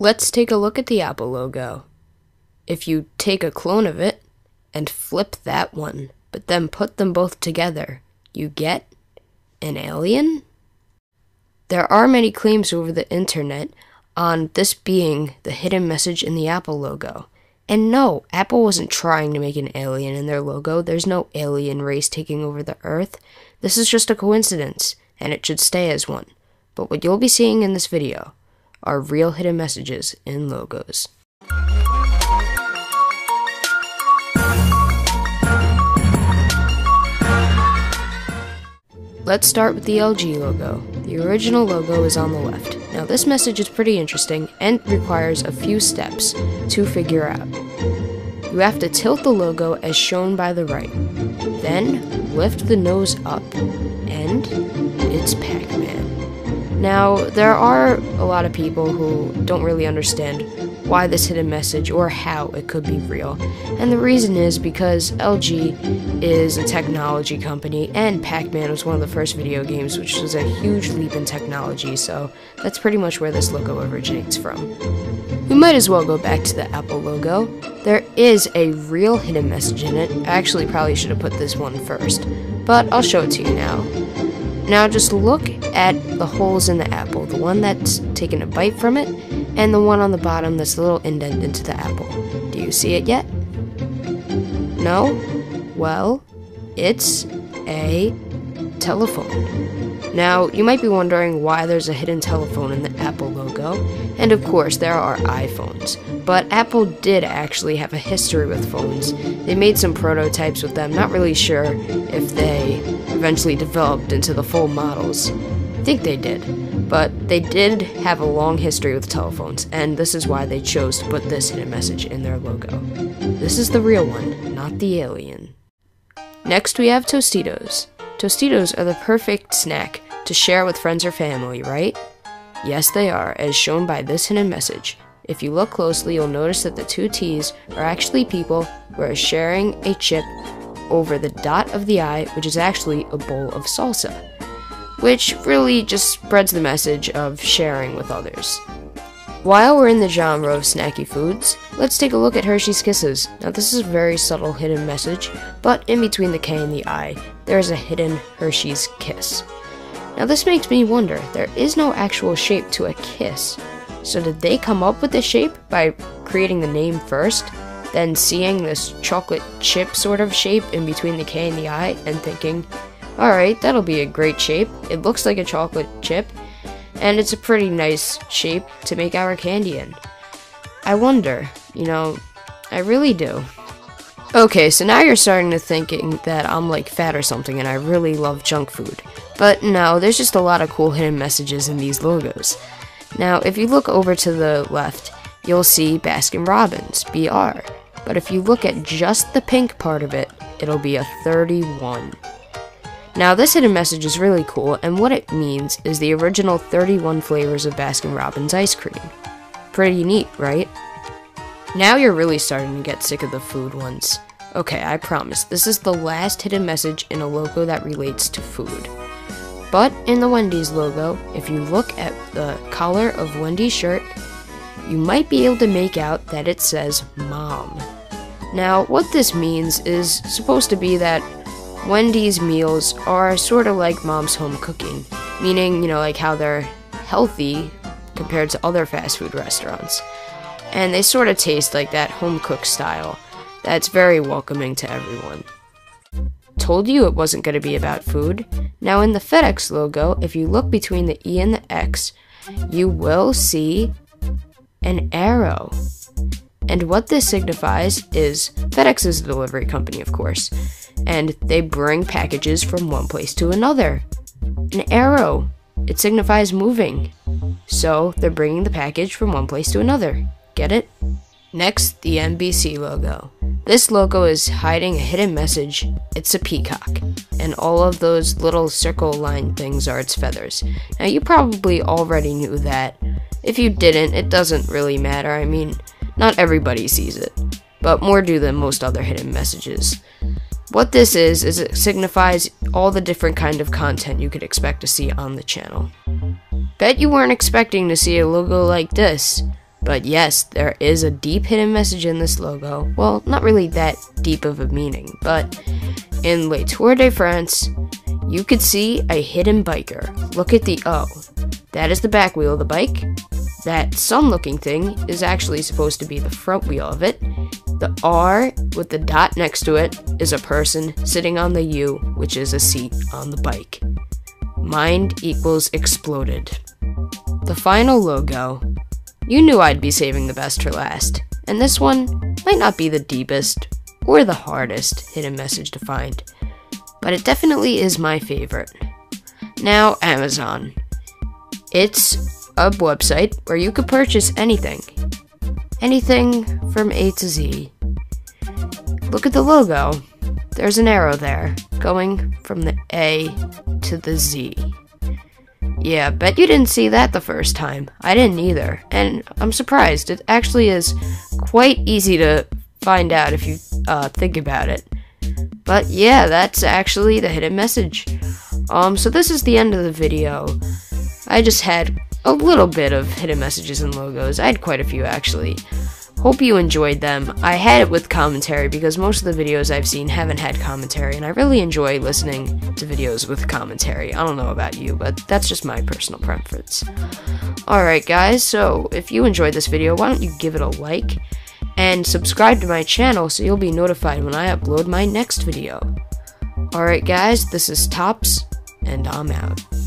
Let's take a look at the Apple logo. If you take a clone of it and flip that one, but then put them both together, you get an alien? There are many claims over the internet on this being the hidden message in the Apple logo. And no, Apple wasn't trying to make an alien in their logo. There's no alien race taking over the Earth. This is just a coincidence, and it should stay as one. But what you'll be seeing in this video are real hidden messages in logos. Let's start with the LG logo. The original logo is on the left. Now this message is pretty interesting and requires a few steps to figure out. You have to tilt the logo as shown by the right. Then lift the nose up and it's Pac-Man. Now there are a lot of people who don't really understand why this hidden message or how it could be real. And the reason is because LG is a technology company and Pac-Man was one of the first video games, which was a huge leap in technology, so that's pretty much where this logo originates from. We might as well go back to the Apple logo. There is a real hidden message in it. I actually probably should have put this one first, but I'll show it to you now. Now just look at the holes in the apple, the one that's taken a bite from it, and the one on the bottom that's a little indent into the apple. Do you see it yet? No? Well, it's a telephone. Now, you might be wondering why there's a hidden telephone in the Apple logo, and of course there are iPhones. But Apple did actually have a history with phones. They made some prototypes with them, not really sure if they eventually developed into the full models. I think they did. But they did have a long history with telephones, and this is why they chose to put this hidden message in their logo. This is the real one, not the alien. Next we have Tostitos. Tostitos are the perfect snack to share with friends or family, right? Yes, they are, as shown by this hidden message. If you look closely, you'll notice that the two T's are actually people who are sharing a chip over the dot of the I, which is actually a bowl of salsa, which really just spreads the message of sharing with others. While we're in the genre of snacky foods, let's take a look at Hershey's Kisses. Now this is a very subtle hidden message, but in between the K and the I, there is a hidden Hershey's Kiss. Now this makes me wonder, there is no actual shape to a kiss. So did they come up with the shape by creating the name first, then seeing this chocolate chip sort of shape in between the K and the I and thinking, alright, that'll be a great shape. It looks like a chocolate chip, and it's a pretty nice shape to make our candy in. I wonder, I really do. Okay, so now you're starting to thinking that I'm like fat or something and I really love junk food. But no, there's just a lot of cool hidden messages in these logos. Now, if you look over to the left, you'll see Baskin-Robbins, BR. But if you look at just the pink part of it, it'll be a 31. Now, this hidden message is really cool, and what it means is the original 31 flavors of Baskin-Robbins ice cream. Pretty neat, right? Now you're really starting to get sick of the food ones. Okay, I promise, this is the last hidden message in a logo that relates to food. But in the Wendy's logo, if you look at the collar of Wendy's shirt, you might be able to make out that it says Mom. Now, what this means is supposed to be that Wendy's meals are sort of like Mom's home cooking, meaning, like how they're healthy compared to other fast food restaurants. And they sort of taste like that home cooked style that's very welcoming to everyone. Told you it wasn't going to be about food. Now in the FedEx logo, if you look between the E and the X, you will see an arrow. And what this signifies is FedEx is a delivery company, of course, and they bring packages from one place to another. An arrow, it signifies moving. So they're bringing the package from one place to another. Get it? Next, the NBC logo. This logo is hiding a hidden message. It's a peacock, and all of those little circle line things are its feathers. Now you probably already knew that. If you didn't, it doesn't really matter. I mean, not everybody sees it, but more do than most other hidden messages. What this is it signifies all the different kind of content you could expect to see on the channel. Bet you weren't expecting to see a logo like this. But yes, there is a deep hidden message in this logo. Well, not really that deep of a meaning, but in Le Tour de France, you could see a hidden biker. Look at the O. That is the back wheel of the bike. That sun-looking thing is actually supposed to be the front wheel of it. The R with the dot next to it is a person sitting on the U, which is a seat on the bike. Mind equals exploded. The final logo. You knew I'd be saving the best for last, and this one might not be the deepest or the hardest hidden message to find, but it definitely is my favorite. Now, Amazon. It's a website where you could purchase anything. Anything from A to Z. Look at the logo. There's an arrow there, going from the A to the Z. Yeah, bet you didn't see that the first time. I didn't either, and I'm surprised. It actually is quite easy to find out if you think about it. But yeah, that's actually the hidden message. So this is the end of the video. I just had a little bit of hidden messages and logos. I had quite a few, actually. Hope you enjoyed them. I had it with commentary because most of the videos I've seen haven't had commentary, and I really enjoy listening to videos with commentary. I don't know about you, but that's just my personal preference. Alright guys, so if you enjoyed this video, why don't you give it a like, and subscribe to my channel so you'll be notified when I upload my next video. Alright guys, this is Tops, and I'm out.